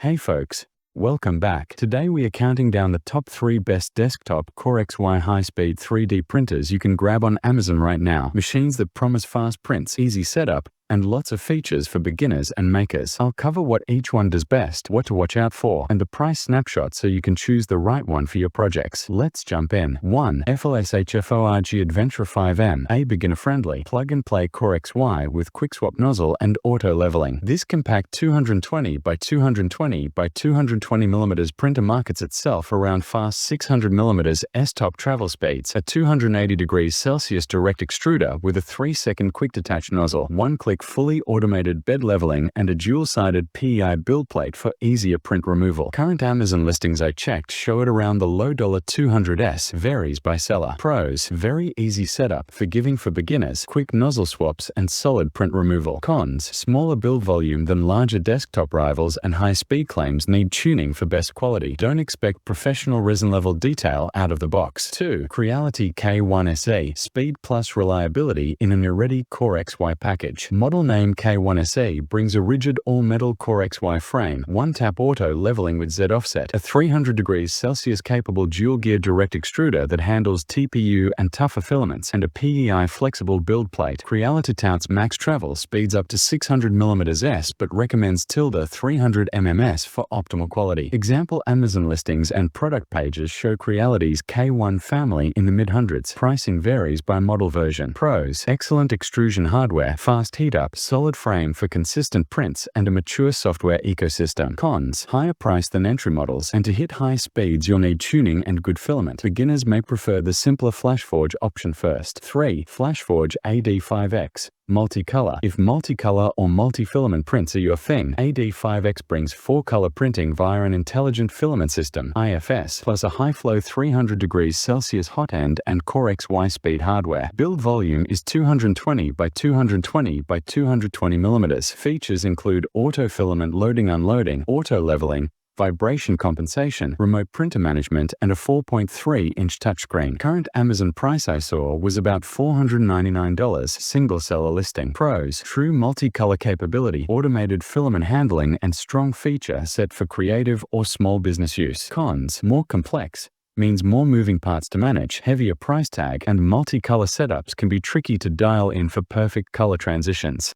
Hey folks, welcome back. Today we are counting down the top 3 best desktop Core XY high-speed 3D printers you can grab on Amazon right now. Machines that promise fast prints, easy setup, and lots of features for beginners and makers. I'll cover what each one does best, what to watch out for, and the price snapshot so you can choose the right one for your projects. Let's jump in. 1. FLASHFORGE Adventure 5M, a beginner-friendly, plug-and-play Core XY with quick-swap nozzle and auto-leveling. This compact 220 by 220 by 220 mm printer markets itself around fast 600 mm S-top travel speeds, a 280 degrees Celsius direct extruder with a 3-second quick-detach nozzle, one-click fully automated bed leveling, and a dual-sided PEI build plate for easier print removal. Current Amazon listings I checked show it around the low $200s, varies by seller. Pros: very easy setup, forgiving for beginners, quick nozzle swaps, and solid print removal. Cons: smaller build volume than larger desktop rivals and high speed claims need tuning for best quality. Don't expect professional resin level detail out of the box. 2. Creality K1SE, speed plus reliability in an already Core XY package. Model name K1SE brings a rigid all-metal Core XY frame, one-tap auto leveling with Z offset, a 300 degrees Celsius capable dual-gear direct extruder that handles TPU and tougher filaments, and a PEI flexible build plate. Creality touts max travel speeds up to 600 mm S but recommends 300 mm for optimal quality. Example Amazon listings and product pages show Creality's K1 family in the mid-hundreds. Pricing varies by model version. Pros: excellent extrusion hardware, fast heat up, solid frame for consistent prints, and a mature software ecosystem. Cons: higher price than entry models, and to hit high speeds you'll need tuning and good filament. Beginners may prefer the simpler FLASHFORGE option first. 3. FLASHFORGE AD5X multicolor. If multicolor or multi-filament prints are your thing, AD5X brings 4-color printing via an intelligent filament system (IFS) plus a high-flow 300 degrees Celsius hot end and Core XY speed hardware. Build volume is 220 by 220 by 220 mm. Features include auto filament loading unloading, auto leveling, vibration compensation, remote printer management, and a 4.3-inch touchscreen. Current Amazon price I saw was about $499, single seller listing. Pros: true multicolor capability, automated filament handling, and strong feature set for creative or small business use. Cons: more complex, means more moving parts to manage, heavier price tag, and multicolor setups can be tricky to dial in for perfect color transitions.